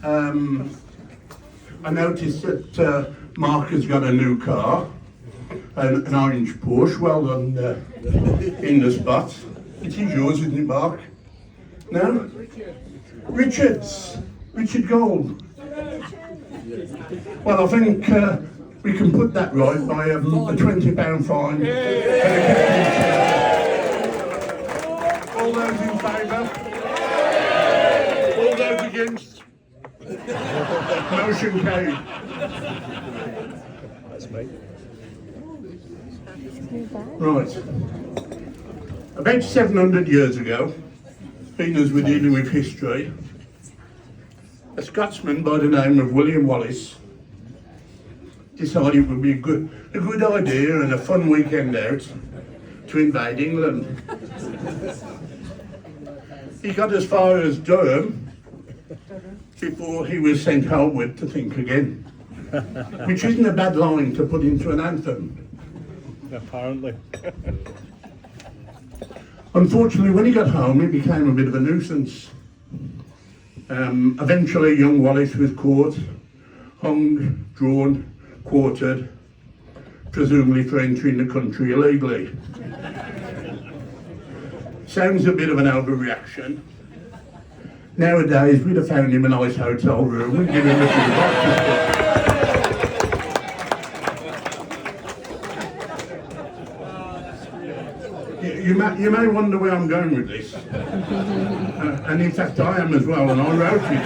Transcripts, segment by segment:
I noticed that Mark has got a new car, an orange Porsche. Well done in the spot. It is yours, isn't it, Mark? No? Richard Gold. Well, I think we can put that right by a £20 fine. All those in favour? All those against? Motion carried. That's me. Right. About 700 years ago, being as we're dealing with history, a Scotsman by the name of William Wallace decided it would be a good idea and a fun weekend out to invade England. He got as far as Durham before he was sent homeward to think again, which isn't a bad line to put into an anthem. Apparently. Unfortunately, when he got home, he became a bit of a nuisance. Eventually, young Wallace was caught, hung, drawn, quartered, presumably for entering the country illegally. Sounds a bit of an overreaction. Nowadays, we'd have found him a nice hotel room and given him a few boxes. You may wonder where I'm going with this. And in fact, I am as well, and I wrote it.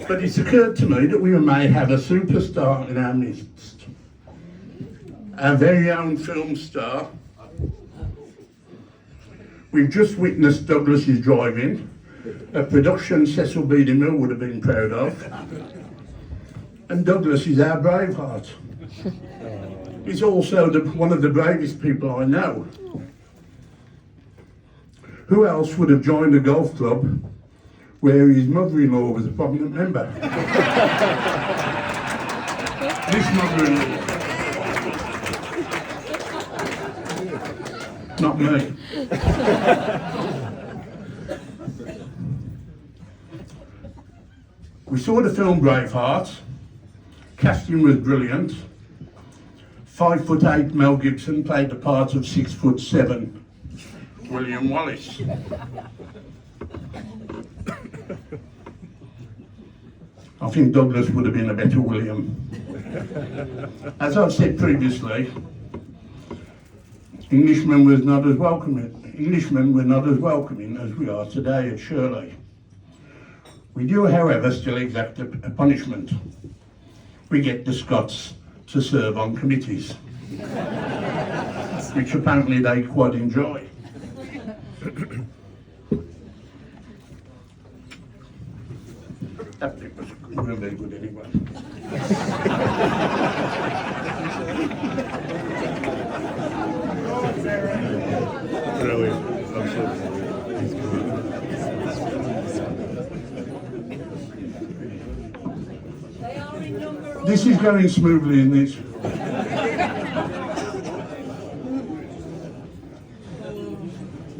But it's occurred to me that we may have a superstar in our midst. Our very own film star. We've just witnessed Douglas's drive-in, a production Cecil B. DeMille would have been proud of. And Douglas is our Braveheart. He's also one of the bravest people I know. Who else would have joined a golf club where his mother-in-law was a prominent member? This mother-in-law. Not me. We saw the film Braveheart. Casting was brilliant. 5'8" Mel Gibson played the part of 6'7" William Wallace. I think Douglas would have been a better William. As I've said previously, Englishmen were not as welcoming as we are today at Shirley. We do, however, still exact a punishment. We get the Scots to serve on committees, which apparently they quite enjoy. That bit was really good anyway. Brilliant. Absolutely. This is going smoothly, isn't it?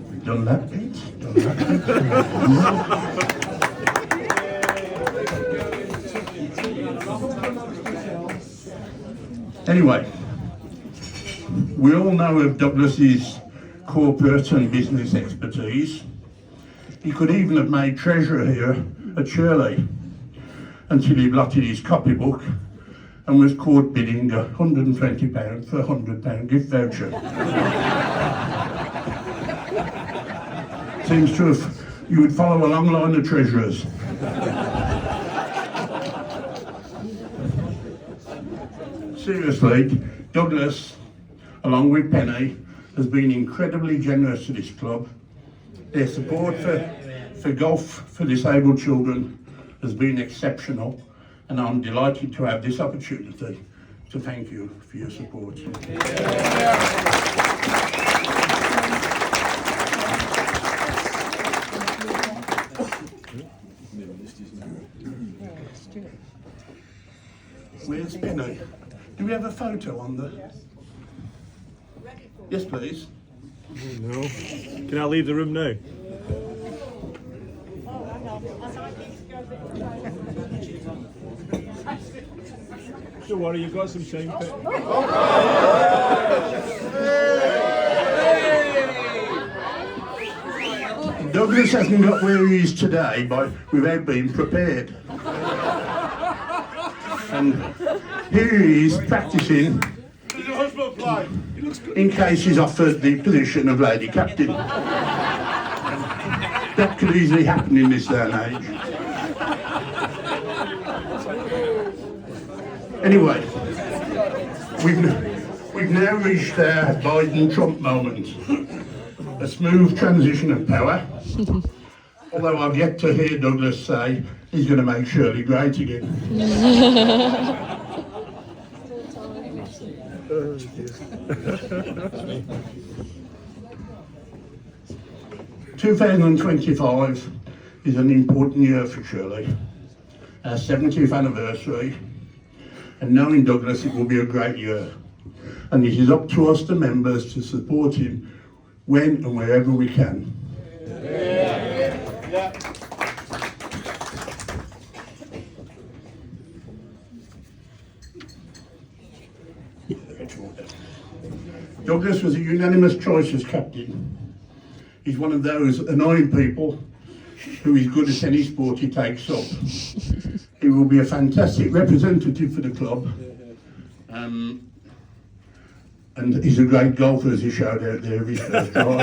We've done that bit. Anyway, we all know of Douglas's corporate and business expertise. He could even have made treasurer here at Shirley until he blotted his copybook and was caught bidding £120 for a £100 gift voucher. Seems to have, you would follow a long line of treasurers. Seriously, Douglas, along with Penny, has been incredibly generous to this club. Their support for golf for disabled children has been exceptional, and I'm delighted to have this opportunity to thank you for your support. Where's Penny? Do we have a photo on the... Yes, please. No. Can I leave the room now? Don't worry, you've got some shine pit. Douglas hasn't got where he is today without being prepared. And here he is practising in case he's offered the position of lady captain. That could easily happen in this day and age. Anyway, we've now reached our Biden-Trump moment. A smooth transition of power. Although I've yet to hear Douglas say he's going to make Shirley great again. 2025 is an important year for Shirley. Our 70th anniversary. And knowing Douglas, it will be a great year. And it is up to us, the members, to support him when and wherever we can. Douglas was a unanimous choice as captain. He's one of those annoying people who is good at any sport he takes up. He will be a fantastic representative for the club. And he's a great golfer, as he showed out there of his first drive.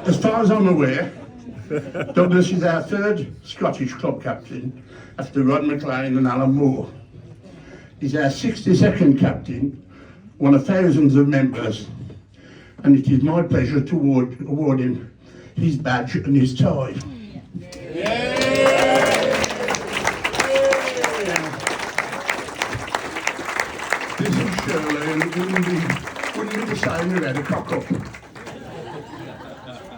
As far as I'm aware, Douglas is our third Scottish club captain after Rod McLean and Alan Moore. He's our 62nd captain, one of thousands of members, and it is my pleasure to award him his badge and his tie. This is Shirley, and it wouldn't be the same without a cock up.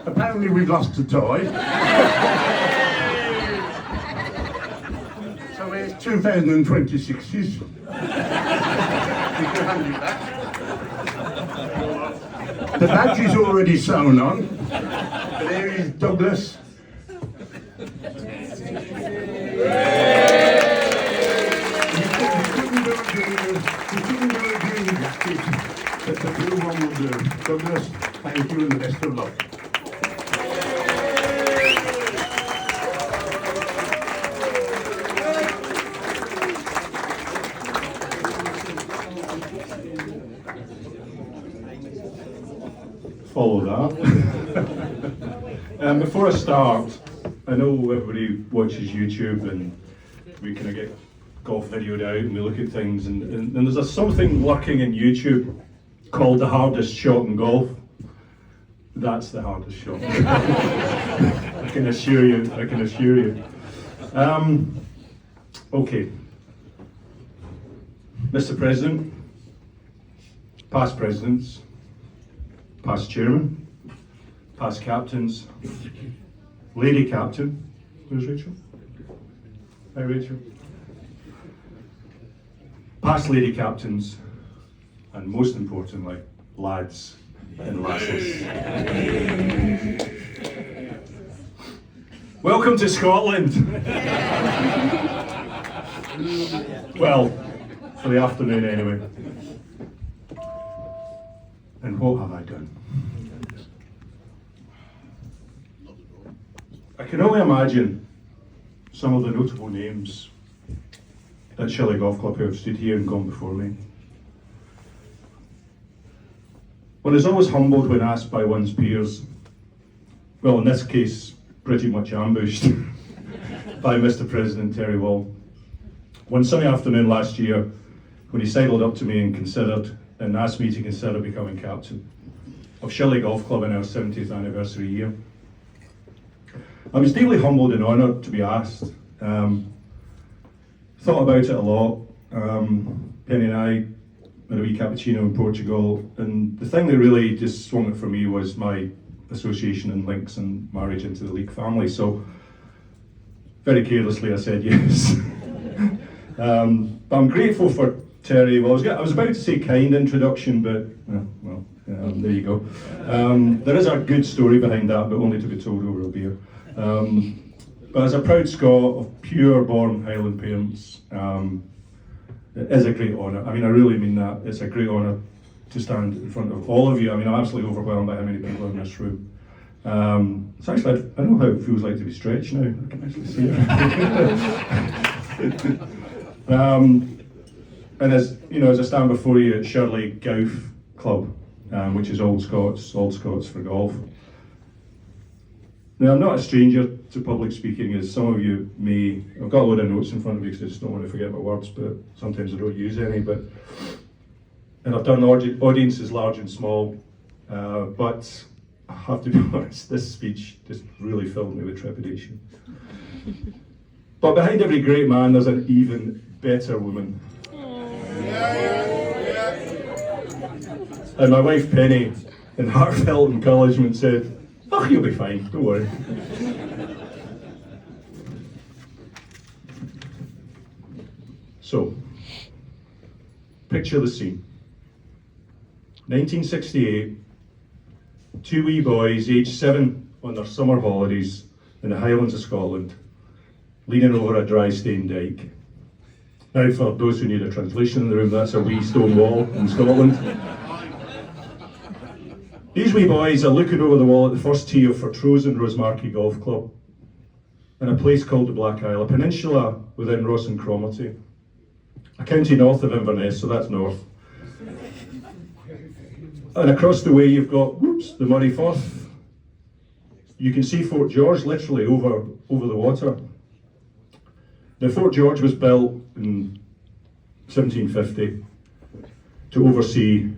Apparently we've lost the tie. So here's 2026's. You can hand it back. The badge is already sewn on. But here is Douglas. You couldn't do a green jacket, but the blue one will do. Douglas, thank you and the best of luck. Follow that. Before I start, I know everybody watches YouTube and we kind of get golf videoed out and we look at things and there's something lurking in YouTube called the hardest shot in golf. That's the hardest shot. I can assure you. Okay. Mr. President, past presidents, past chairman, past captains, lady captain. Where's Rachel? Hi, Rachel. Past lady captains, and most importantly, lads and lasses. Welcome to Scotland. Well, for the afternoon anyway. And what have I done? I can only imagine some of the notable names at Shirley Golf Club who have stood here and gone before me. One is always humbled when asked by one's peers, well in this case pretty much ambushed, by Mr. President Terry Wall. One sunny afternoon last year when he sidled up to me and asked me to consider becoming captain of Shirley Golf Club in our 70th anniversary year. I was deeply humbled and honoured to be asked. Thought about it a lot. Penny and I had a wee cappuccino in Portugal, and the thing that really just swung it for me was my association and links and marriage into the Leake family. So very carelessly I said yes. But I'm grateful for Terry. Well, I was about to say kind introduction, but There you go. There is a good story behind that, but only to be told over a beer. But as a proud Scot of pure-born Highland parents, it is a great honour. I mean, I really mean that. It's a great honour to stand in front of all of you. I mean, I'm absolutely overwhelmed by how many people are in this room. It's actually, I know how it feels like to be stretched now. I can actually see it. And as you know, as I stand before you at Shirley Golf Club, which is Old Scots for golf. Now, I'm not a stranger to public speaking, as some of you may. I've got a load of notes in front of me because I just don't want to forget my words, but sometimes I don't use any. And I've done audiences large and small, but I have to be honest, this speech just really filled me with trepidation. But behind every great man, there's an even better woman. And my wife Penny, in heartfelt encouragement, said, "Oh, you'll be fine, don't worry." So, picture the scene. 1968, two wee boys, aged 7, on their summer holidays in the Highlands of Scotland, leaning over a dry stone dyke. Now, for those who need a translation in the room, that's a wee stone wall in Scotland. These wee boys are looking over the wall at the first tee of Fortrose and Rosemarkie Golf Club in a place called the Black Isle, a peninsula within Ross and Cromarty, a county north of Inverness, so that's north. And across the way you've got, the Murray Firth. You can see Fort George literally over the water. Now, Fort George was built in 1750 to oversee,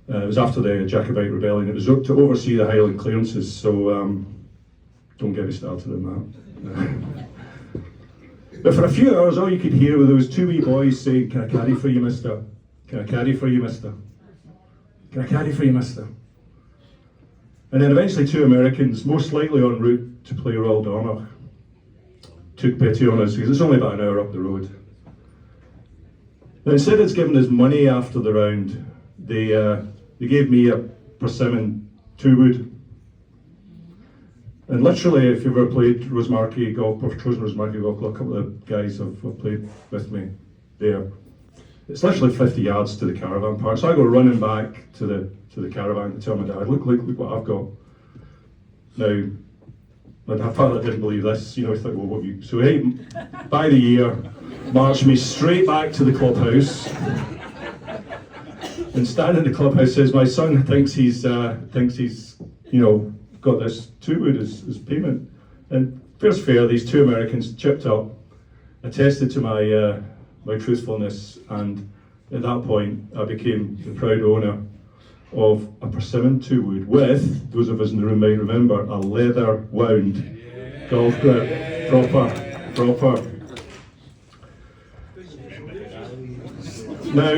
it was after the Jacobite Rebellion, it was to oversee the Highland clearances, so don't get me started on that. But for a few hours, all you could hear were those two wee boys saying, "Can I caddy for you, mister? Can I caddy for you, mister? Can I caddy for you, mister?" And then eventually two Americans, most likely en route to play Royal Dornoch, took pity on us because it's only about an hour up the road. Now, instead of giving us money after the round, they gave me a persimmon 2-wood. And literally, if you've ever played Rosemarkie Golf, Fortrose and Rosemarkie Golf Club, a couple of guys have played with me there. It's literally 50 yards to the caravan park. So I go running back to the caravan to tell my dad, look what I've got. Now, my father didn't believe this, he thought, well, what have you... So he, by the ear, marched me straight back to the clubhouse. And standing in the clubhouse says, my son thinks he's got this 2-wood as payment. And fair's fair, these two Americans chipped up, attested to my truthfulness, and at that point I became the proud owner of a persimmon 2-wood with, those of us in the room might remember, a leather wound golf grip, proper. Now,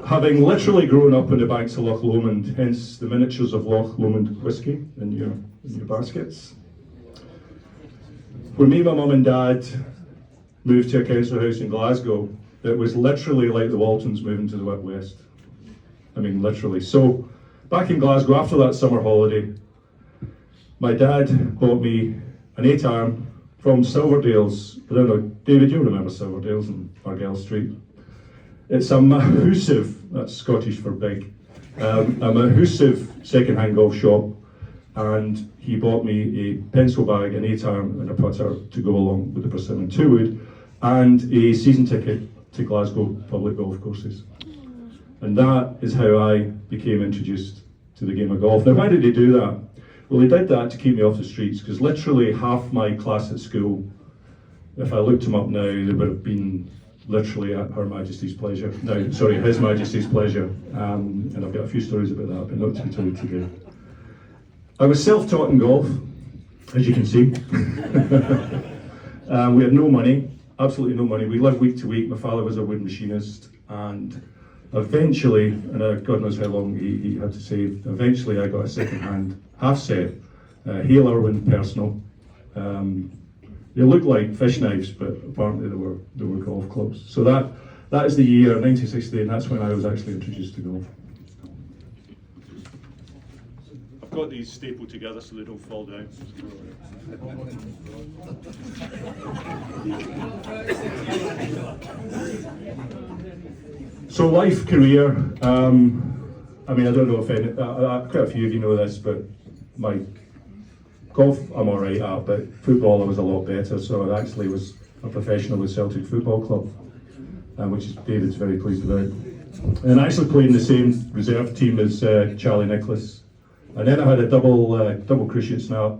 having literally grown up in the banks of Loch Lomond, hence the miniatures of Loch Lomond whiskey in your baskets, when me, my mum and dad moved to a council house in Glasgow, it was literally like the Waltons moving to the West. I mean, literally. So, back in Glasgow, after that summer holiday, my dad bought me an 8-arm from Silverdale's. I don't know, David, you remember Silverdale's in Argyle Street? It's a mahoosive, that's Scottish for big, a mahoosive second-hand golf shop, and he bought me a pencil bag, an 8-arm and a putter to go along with the persimmon 2-wood, and a season ticket to Glasgow public golf courses. And that is how I became introduced to the game of golf. Now, why did he do that? Well, he did that to keep me off the streets, because literally half my class at school, if I looked them up now, they would have been literally at Her Majesty's pleasure. No, sorry, His Majesty's pleasure. And I've got a few stories about that, but not to be told today. I was self-taught in golf, as you can see. We had no money, absolutely no money. We lived week to week. My father was a wood machinist, and eventually, and God knows how long he had to save, eventually I got a second-hand half-set Hale Irwin personal. They looked like fish knives, but apparently they were golf clubs. So that is the year 1968, and that's when I was actually introduced to golf. got these stapled together so they don't fall down. So life, career, I mean, I don't know if any, quite a few of you know this, but my golf I'm alright at, but football I was a lot better, so I actually was a professional with Celtic Football Club, which is David's very pleased about. And I actually played in the same reserve team as Charlie Nicholas. And then I had a double cruciate snap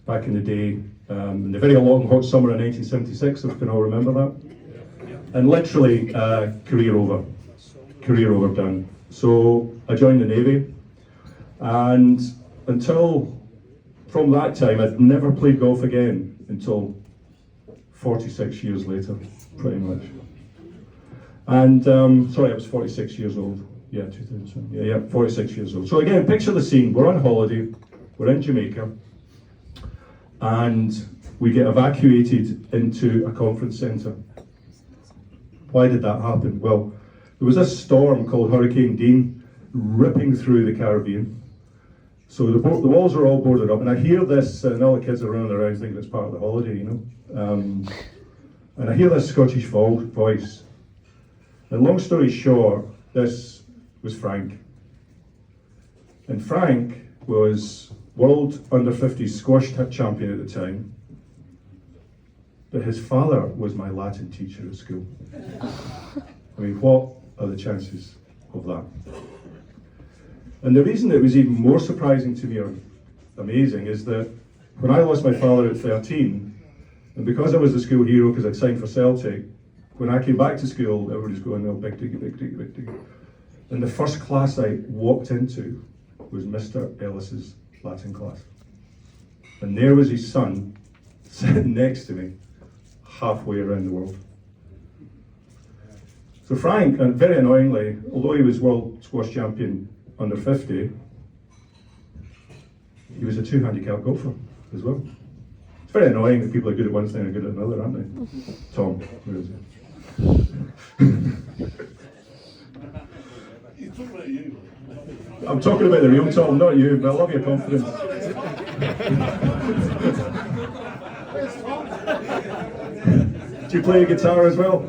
back in the day, in the very long hot summer of 1976, if you can all remember that. And literally, career over done. So I joined the Navy, and from that time, I'd never played golf again until 46 years later, pretty much. And sorry, I was 46 years old. Yeah, 2000. Yeah, 46 years old. So again, picture the scene. We're on holiday. We're in Jamaica, and we get evacuated into a conference centre. Why did that happen? Well, there was a storm called Hurricane Dean ripping through the Caribbean. So the walls are all boarded up, and I hear this, and all the kids are running around thinking it's part of the holiday, you know. And I hear this Scottish voice. And long story short, this was Frank. And Frank was world under-50s squash champion at the time, but his father was my Latin teacher at school. I mean, what are the chances of that? And the reason it was even more surprising to me, or amazing, is that when I lost my father at 13, and because I was the school hero because I'd signed for Celtic, when I came back to school, everybody's going, oh, big diggy, big diggy, big diggy. And the first class I walked into was Mr. Ellis's Latin class. And there was his son sitting next to me, halfway around the world. So Frank, and very annoyingly, although he was world squash champion under 50, he was a 2-handicap golfer as well. It's very annoying that people are good at one thing and good at another, aren't they? Tom, where is he? I'm talking about the real Tom, not you, but I love your confidence. Do you play the guitar as well?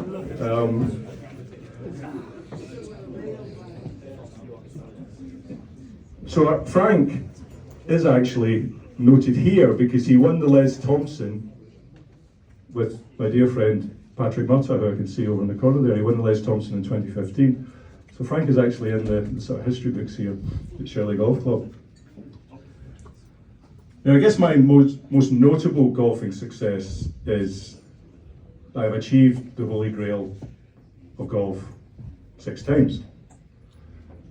So Frank is actually noted here because he won the Les Thompson with my dear friend Patrick Murtagh, who I can see over in the corner there. He won the Les Thompson in 2015. So Frank is actually in the sort of history books here at Shirley Golf Club. Now I guess my most notable golfing success is I've achieved the Holy Grail of golf 6 times.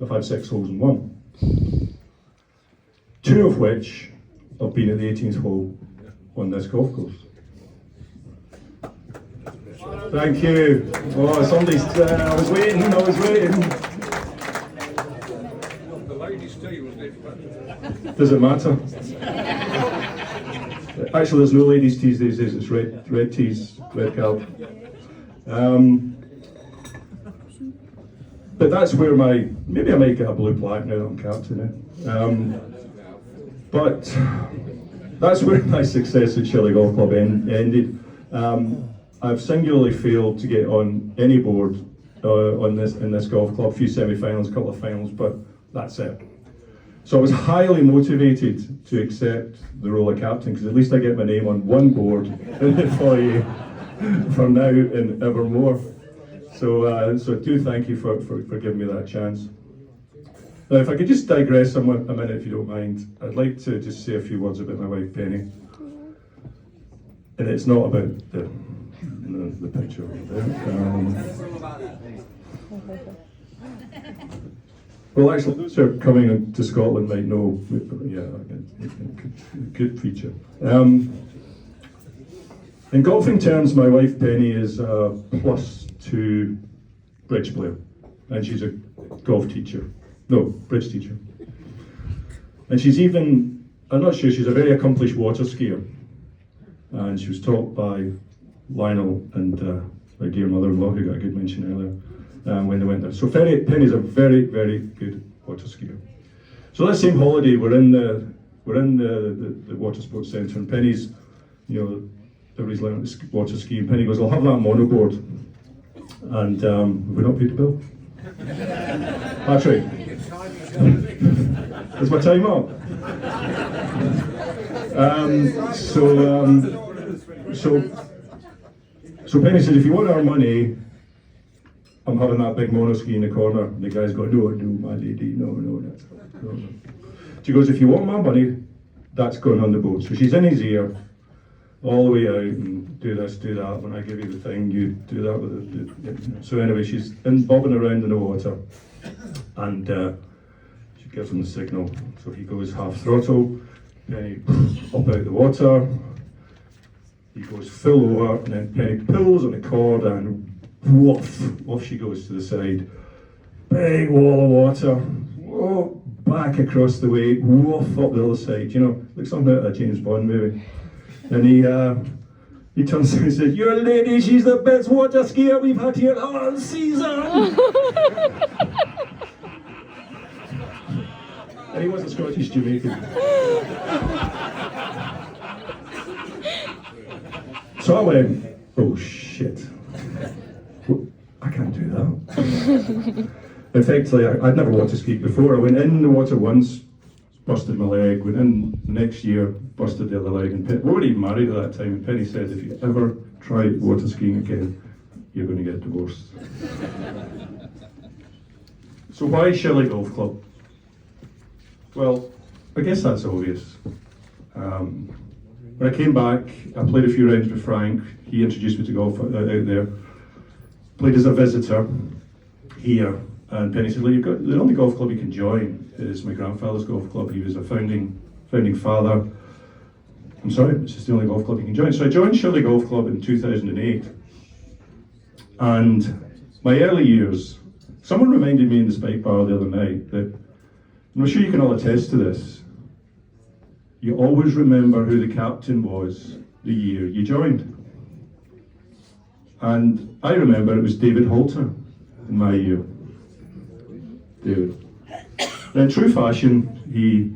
I've had 6 holes in 1. 2 of which have been at the 18th hole on this golf course. Thank you. Oh, somebody's, I was waiting. The ladies' tea was different. Does it matter? Actually, there's no ladies' teas these days, it's red teas, red calc. But that's where maybe I might get a blue plaque now that I'm captain. But that's where my success at Shirley Golf Club ended. I've singularly failed to get on any board in this golf club. A few semi-finals, a couple of finals, but that's it. So I was highly motivated to accept the role of captain because at least I get my name on one board in the foyer from now and evermore. So do thank you for giving me that chance. Now, if I could just digress a minute, if you don't mind, I'd like to just say a few words about my wife Penny. And it's not about the picture there. Well, actually, those who are coming to Scotland might know. Yeah, good feature. In golfing terms, my wife Penny is a +2 bridge player, and she's a golf teacher. No, bridge teacher. And she's even, I'm not sure, she's a very accomplished water skier. And she was taught by Lionel and my dear mother-in-law, who got a good mention earlier, when they went there. So Penny's a very, very good water skier. So that same holiday, we're in the water sports centre, and Penny's, everybody's learning to water ski, and Penny goes, "I'll have that monoboard." And have we not paid the bill? Patrick, is my time up? So Penny said, "If you want our money, I'm having that big mono ski in the corner." And the guy's going, "No, my lady, no. She goes, "If you want my money, that's going on the boat." So she's in his ear all the way out, and do this, do that. When I give you the thing, you do that with it. So anyway, she's bobbing around in the water, and she gives him the signal. So he goes half throttle, Penny up out the water. He goes full over, and then Penny pulls on the cord, and woof, off she goes to the side. Big wall of water. Whoa, back across the way, woof up the other side. Like something out of a James Bond movie. And he turns to me and says, "Your lady, she's the best water skier we've had here all season." And he wasn't Scottish, Jamaican. So I went, "Oh shit, I can't do that." Effectively, I'd never water skied before. I went in the water once, busted my leg, went in the next year, busted the other leg, and we weren't even married at that time, and Penny said, "If you ever try water skiing again, you're going to get divorced." So why Shirley Golf Club? Well, I guess that's obvious. When I came back, I played a few rounds with Frank. He introduced me to golf out there. Played as a visitor here, and Penny said, "Well, you've got the only golf club you can join is my grandfather's golf club. He was a founding father. I'm sorry, it's just the only golf club you can join." So I joined Shirley Golf Club in 2008. And my early years, someone reminded me in the Spike Bar the other night that, and I'm sure you can all attest to this, you always remember who the captain was the year you joined. And I remember it was David Holter in my year. David. And in true fashion, he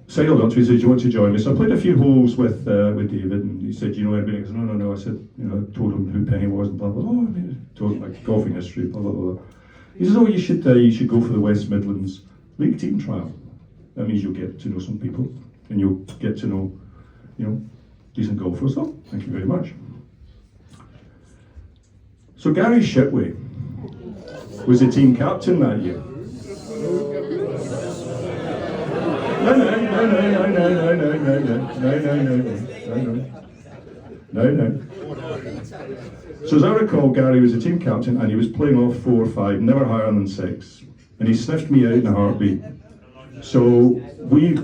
signaled up to me and said, "Do you want to join me?" So I played a few holes with David, and he said, "Do you know anybody?" I said, No. I said, I told him who Penny was, and blah, blah, blah. I told him my golfing history, blah, blah, blah. He says, "Oh, you should go for the West Midlands League team trial. That means you'll get to know some people, and you'll get to know, decent golfers." So, thank you very much. So Gary Shipway was the team captain that year. No. So as I recall, Gary was the team captain, and he was playing off 4 or 5, never higher than 6, and he sniffed me out in a heartbeat. So we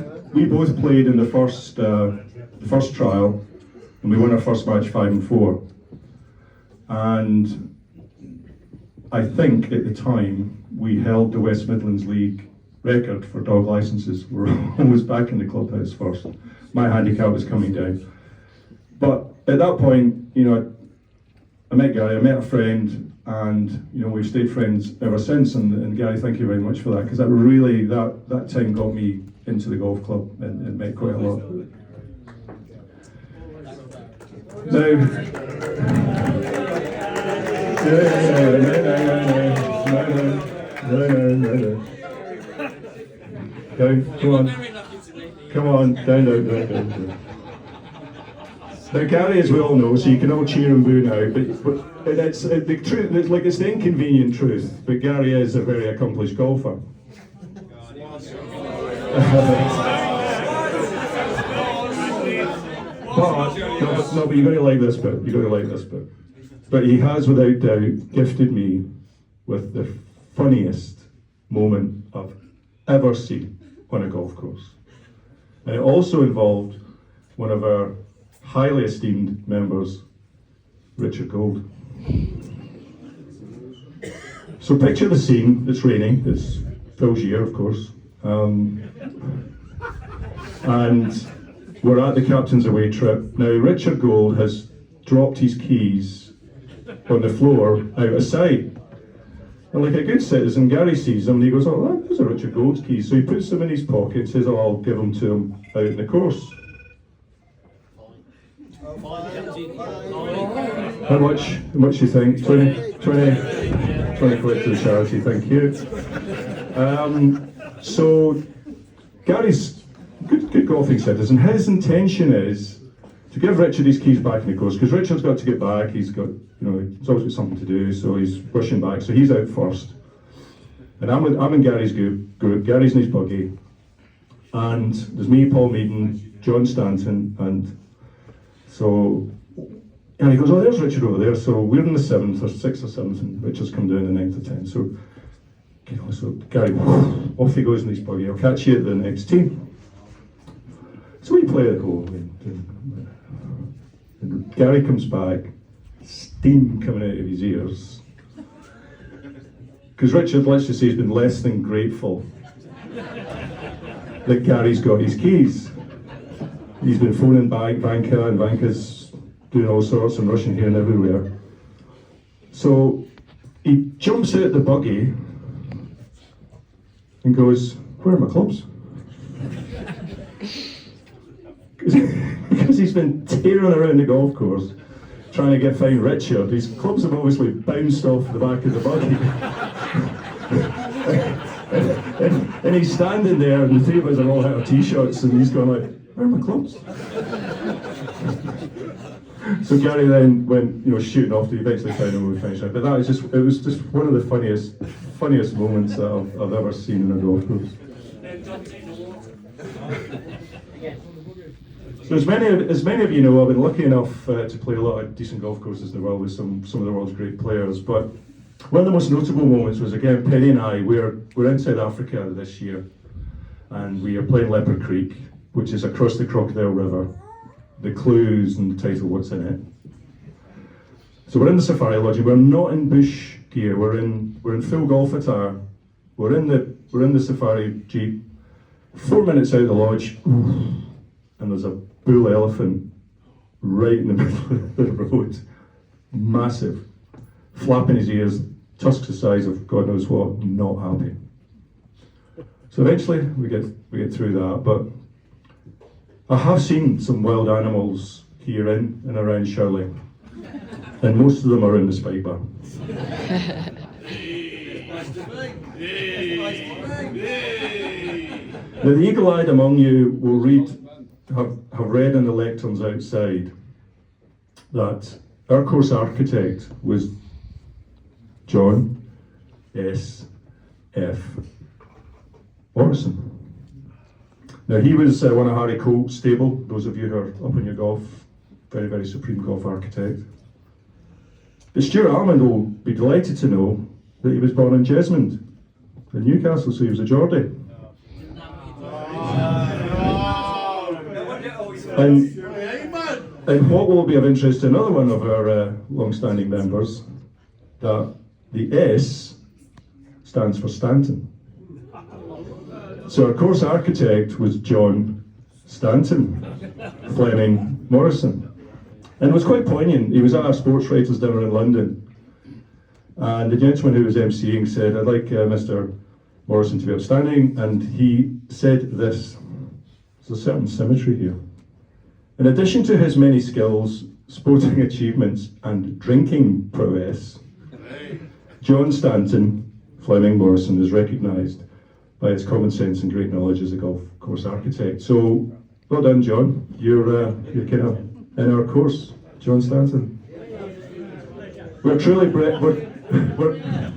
both played in the first trial, and we won our first match 5-4. And I think at the time we held the West Midlands League record for dog licenses. We're almost back in the clubhouse first. My handicap was coming down. But at that point, I met Gary, I met a friend, and we've stayed friends ever since. And Gary, thank you very much for that, because that really, that time got me into the golf club and meant quite a lot. Now, no. Come on, down. Now Gary, as we all know, so you can all cheer and boo now, but it's the truth. It's the inconvenient truth. But Gary is a very accomplished golfer. But you're going to like this bit. But he has, without doubt, gifted me with the funniest moment I've ever seen on a golf course. And it also involved one of our highly esteemed members, Richard Gold. So picture the scene. It's raining. It's Phil's year, of course. And we're at the captain's away trip. Now, Richard Gold has dropped his keys on the floor out of sight. And like a good citizen, Gary sees them and he goes, oh, those are Richard Gould's keys. So he puts them in his pocket, says, oh, I'll give them to him out in the course. How much do you think? 20 quid to the charity, thank you. So Gary's good golfing citizen. His intention is to give Richard his keys back in the course, because Richard's got to get back, he's always got something to do, so he's rushing back, so he's out first. And I'm in Gary's group, Gary's in his buggy, and there's me, Paul Meaden, John Stanton, and he goes, oh, there's Richard over there, so we're in the 7th, or 6th or 7th, and Richard's come down the 9th or 10th, so Gary, off he goes in his buggy, I'll catch you at the next tee. So we play the hole, and Gary comes back, steam coming out of his ears. Because Richard, let's just say, has been less than grateful that Gary's got his keys. He's been phoning Vanka, and Vanka's doing all sorts and rushing here and everywhere. So he jumps out the buggy and goes, where are my clubs? Because he's been tearing around the golf course trying to find Richard. His clubs have obviously bounced off the back of the buggy. and he's standing there, and the three of us are all out of tee shots, and he's going like, where are my clubs? So Gary then went, shooting off to eventually find him when we finished it. But it was just one of the funniest moments that I've ever seen in a golf course. So as many of you know, I've been lucky enough to play a lot of decent golf courses in the world with some of the world's great players. But one of the most notable moments was, again, Penny and I, we're in South Africa this year, and we are playing Leopard Creek, which is across the Crocodile River. The clues and the title, what's in it. So we're in the safari lodge, and we're not in bush gear. We're in full golf attire. We're in the safari jeep. 4 minutes out of the lodge, and there's a bull elephant right in the middle of the road, massive, flapping his ears, tusks the size of God knows what, not happy. So eventually we get through that, but I have seen some wild animals here in and around Shirley, and most of them are in the spike bar. Now the eagle-eyed among you will have read in the lecterns outside that our course architect was John S. F. Morrison. Now he was one of Harry Colt's stable, those of you who are up on your golf, very, very supreme golf architect. But Stuart Almond will be delighted to know that he was born in Jesmond, in Newcastle, so he was a Geordie. And what will be of interest to another one of our long-standing members, that the S stands for Stanton. So our course architect was John Stanton Fleming Morrison. And it was quite poignant. He was at a sports writers' dinner in London, and the gentleman who was emceeing said, I'd like Mr. Morrison to be outstanding, and he said this: there's a certain symmetry here. In addition to his many skills, sporting achievements, and drinking prowess, John Stanton Fleming Morrison is recognised by his common sense and great knowledge as a golf course architect. So, well done, John. You're kind of in our course, John Stanton. We're truly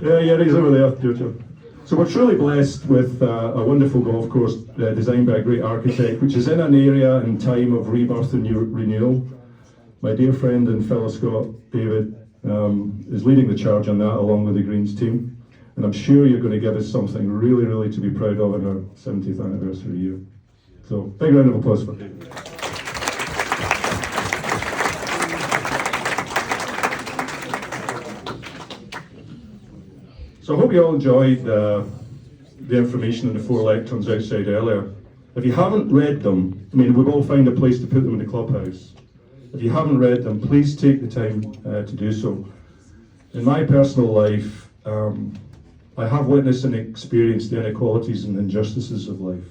yeah, he's over there, Jojo. So we're truly blessed with a wonderful golf course designed by a great architect, which is in an area and time of rebirth and renewal. My dear friend and fellow Scot, David, is leading the charge on that along with the Greens team. And I'm sure you're going to give us something really, really to be proud of in our 70th anniversary year. So, big round of applause for David. So I hope you all enjoyed the information in the 4 lecterns outside earlier. If you haven't read them, I mean, we've all found a place to put them in the clubhouse. If you haven't read them, please take the time to do so. In my personal life, I have witnessed and experienced the inequalities and injustices of life.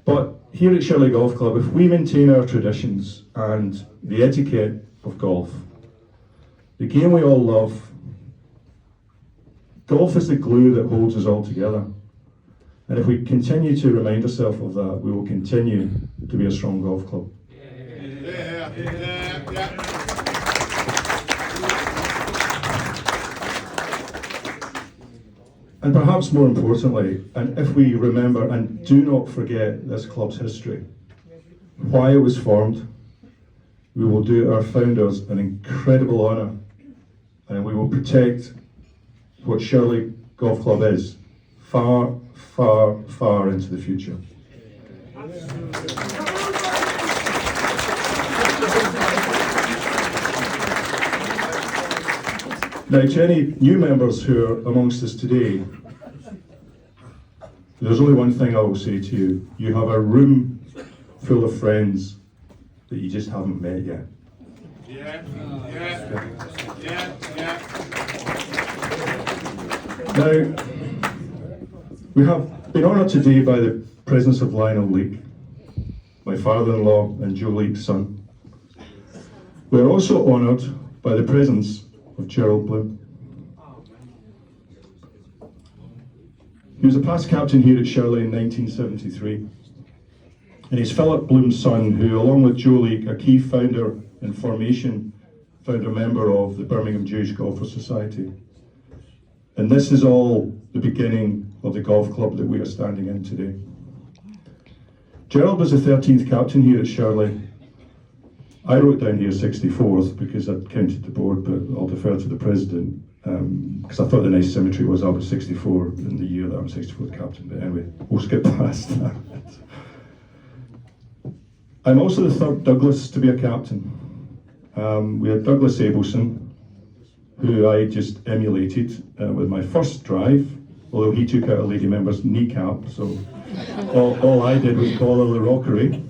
But here at Shirley Golf Club, if we maintain our traditions and the etiquette of golf, the game we all love, golf is the glue that holds us all together. And if we continue to remind ourselves of that, we will continue to be a strong golf club. And perhaps more importantly, and if we remember and do not forget this club's history, why it was formed, we will do our founders an incredible honour, and we will protect what Shirley Golf Club is far, far, far into the future. Now, to any new members who are amongst us today, there's only one thing I will say to you. You have a room full of friends that you just haven't met yet. Now, we have been honoured today by the presence of Lionel Leake, my father-in-law and Joe Leake's son. We are also honoured by the presence of Gerald Bloom. He was a past captain here at Shirley in 1973. And he's Philip Bloom's son, who, along with Joe Leake, a key founder and founder member of the Birmingham Jewish Golfers Society. And this is all the beginning of the golf club that we are standing in today. Gerald was the 13th captain here at Shirley. I wrote down here 64th because I'd counted the board, but I'll defer to the president because I thought the nice symmetry was I was 64 in the year that I'm 64th captain. But anyway, we'll skip past that. I'm also the third Douglas to be a captain. We had Douglas Abelson, who I just emulated with my first drive, although he took out a lady member's kneecap, so all I did was follow the rockery.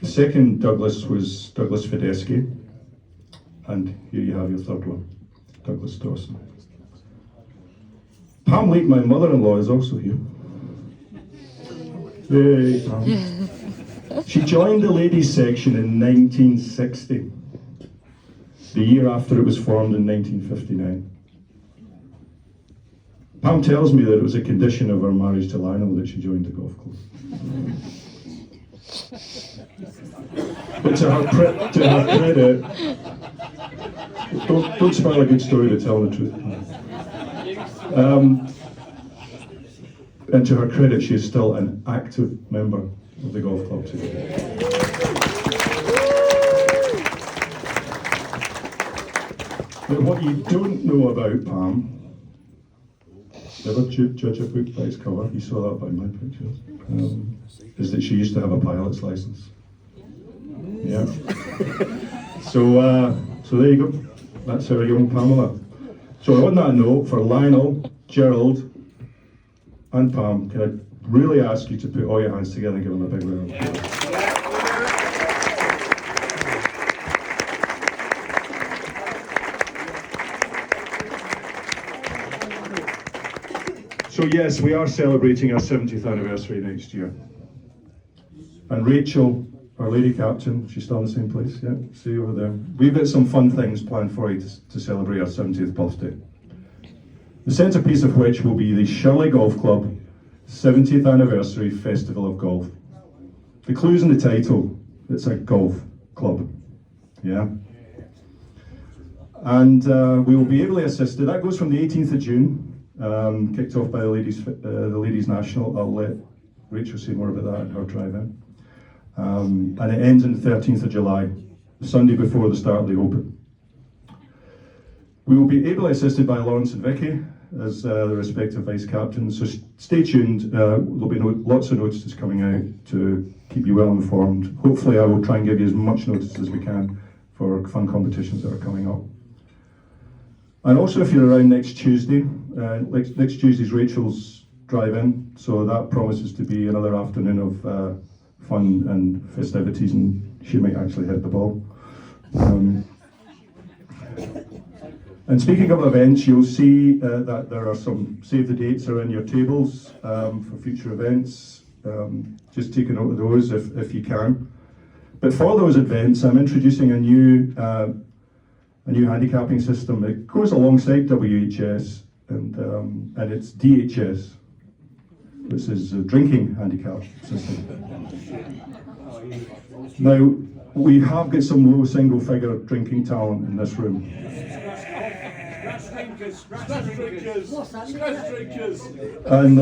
The second Douglas was Douglas Fidesky, and here you have your third one, Douglas Dawson. Pam Leake, my mother-in-law, is also here. Hey, Pam. She joined the ladies section in 1960, the year after it was formed in 1959. Pam tells me that it was a condition of her marriage to Lionel that she joined the golf club. But to her credit, don't spoil a good story to tell the truth. And to her credit, she is still an active member of the golf club today. But what you don't know about Pam, never judge a book by its cover, you saw that by my pictures, is that she used to have a pilot's license. Yeah. So there you go. That's our young Pamela. So on that note, for Lionel, Gerald, and Pam, can I really ask you to put all your hands together and give them a big round of applause? So yes, we are celebrating our 70th anniversary next year. And Rachel, our lady captain, she's still in the same place, yeah? See you over there. We've got some fun things planned for you to celebrate our 70th birthday. The centrepiece of which will be the Shirley Golf Club 70th Anniversary Festival of Golf. The clue's in the title, it's a golf club, yeah? And we will be ably assisted. That goes from the 18th of June, kicked off by the Ladies National. I'll let Rachel say more about that in her drive-in. And it ends on the 13th of July, the Sunday before the start of the Open. We will be ably assisted by Lawrence and Vicky as the respective vice captains, so stay tuned. There'll be lots of notices coming out to keep you well informed. Hopefully I will try and give you as much notice as we can for fun competitions that are coming up. And also if you're around next Tuesday, next Tuesday's Rachel's drive-in, so that promises to be another afternoon of fun and festivities, and she might actually hit the ball. And speaking of events, you'll see that there are some save the dates are in your tables for future events. Just take a note of those if you can. But for those events, I'm introducing a new handicapping system. It goes alongside WHS, and it's DHS, which is a drinking handicap system. Now, we have got some low single-figure drinking talent in this room. And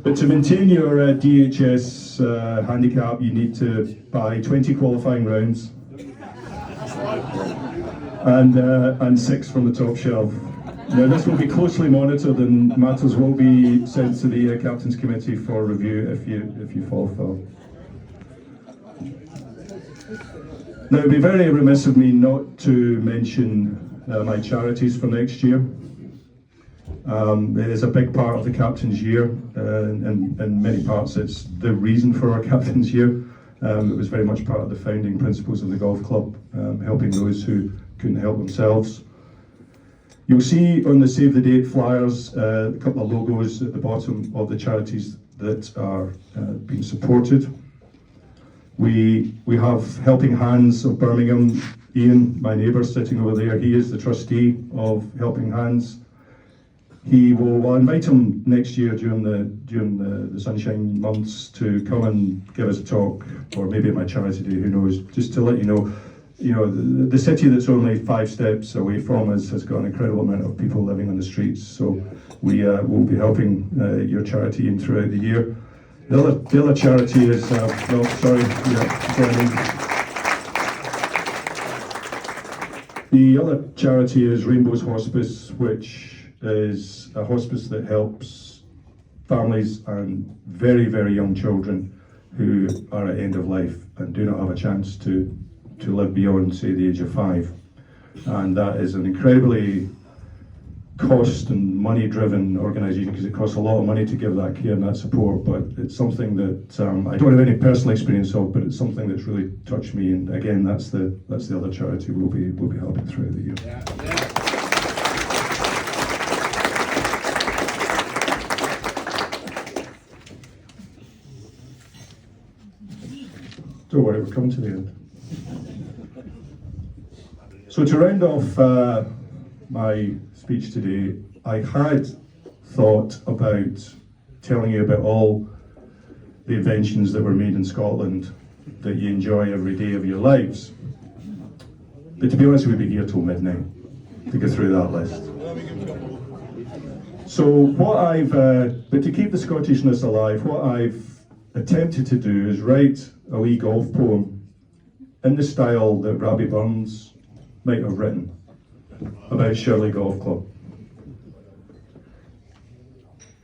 but to maintain your DHS handicap, you need to buy 20 qualifying rounds and 6 from the top shelf. Now, this will be closely monitored, and matters will be sent to the Captain's Committee for review if you fall foul. Now, it would be very remiss of me not to mention my charities for next year. It is a big part of the Captain's Year, and in many parts it's the reason for our Captain's Year. It was very much part of the founding principles of the golf club, helping those who couldn't help themselves. You'll see on the Save the Date flyers a couple of logos at the bottom of the charities that are being supported. We have Helping Hands of Birmingham. Ian, my neighbour sitting over there, he is the trustee of Helping Hands. I'll invite him next year during the sunshine months to come and give us a talk, or maybe at my charity day, who knows, just to let you know, the city that's only 5 steps away from us has got an incredible amount of people living on the streets, so we will be helping your charity in throughout the year. The other charity is, The other charity is Rainbow's Hospice, which is a hospice that helps families and very, very young children who are at end of life and do not have a chance to live beyond, say, the age of 5. And that is an incredibly cost and money-driven organisation, because it costs a lot of money to give that care and that support, but it's something that I don't have any personal experience of, but it's something that's really touched me, and again, that's the other charity we'll be helping throughout the year. Don't worry, we're coming to the end. So to round off my speech today, I had thought about telling you about all the inventions that were made in Scotland that you enjoy every day of your lives. But to be honest, we'd be here till midnight to go through that list. So but to keep the Scottishness alive, what I've attempted to do is write a wee golf poem in the style that Robbie Burns might have written about Shirley Golf Club.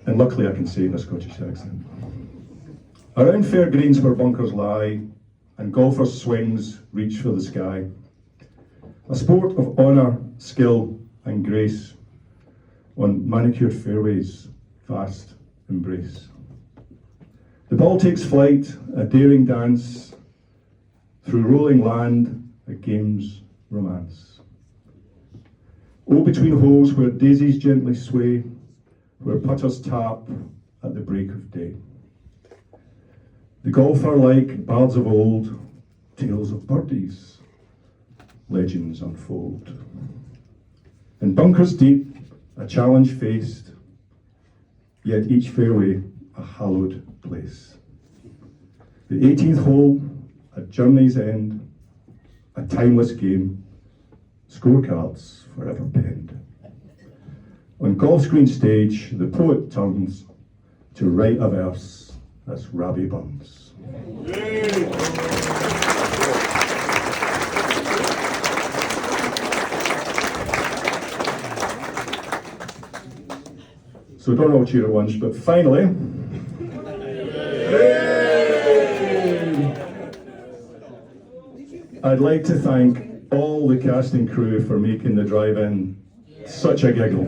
And luckily I can say in a Scottish accent. Around fair greens where bunkers lie, and golfers' swings reach for the sky. A sport of honour, skill and grace, on manicured fairways, fast embrace. The ball takes flight, a daring dance, through rolling land, a game's romance. Oh, between holes where daisies gently sway, where putters tap at the break of day. The golfer, like bards of old, tales of birdies, legends unfold. In bunkers deep, a challenge faced, yet each fairway a hallowed place. The 18th hole, a journey's end, a timeless game, scorecards forever penned. On golf's green stage, the poet turns to write a verse that's Robbie Burns. So don't all cheer at once, but finally, I'd like to thank all the casting crew for making the drive-in such a giggle.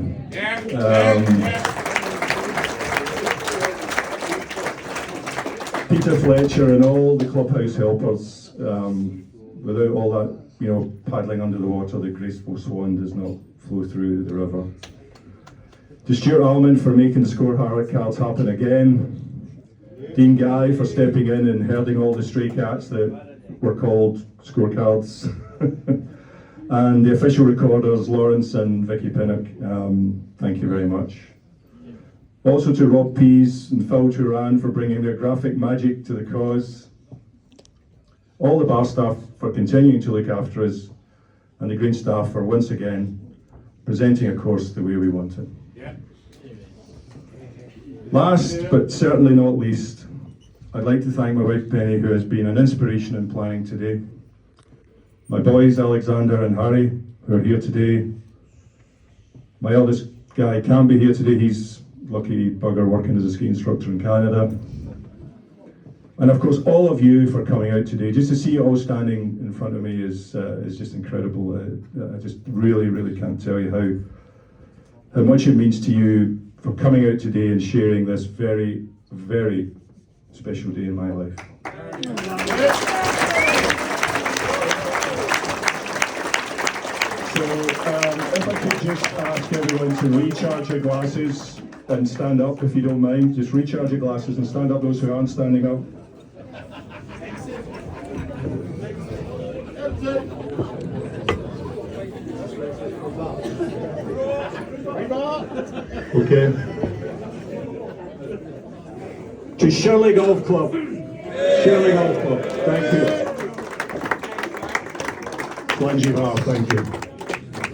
Peter Fletcher and all the clubhouse helpers. Without all that you know, paddling under the water, the graceful swan does not flow through the river. To Stuart Almond for making the scorecards happen again. Dean Guy for stepping in and herding all the stray cats that were called scorecards. And the official recorders, Lawrence and Vicky Pinnock, thank you very much. Also to Rob Pease and Phil Turan for bringing their graphic magic to the cause. All the bar staff for continuing to look after us, and the green staff for once again presenting a course the way we want it. Yeah. Last but certainly not least, I'd like to thank my wife Penny, who has been an inspiration in planning today. My boys Alexander and Harry, who are here today. My eldest guy can't be here today, he's lucky bugger working as a ski instructor in Canada. And of course all of you for coming out today. Just to see you all standing in front of me is just incredible. I just really can't tell you how much it means to you for coming out today and sharing this very special day in my life. So if I could just ask everyone to recharge your glasses and stand up if you don't mind. Just recharge your glasses and stand up, those who aren't standing up. Okay. To Shirley Golf Club. Shirley Golf Club. Thank you. Lungy Bar, thank you.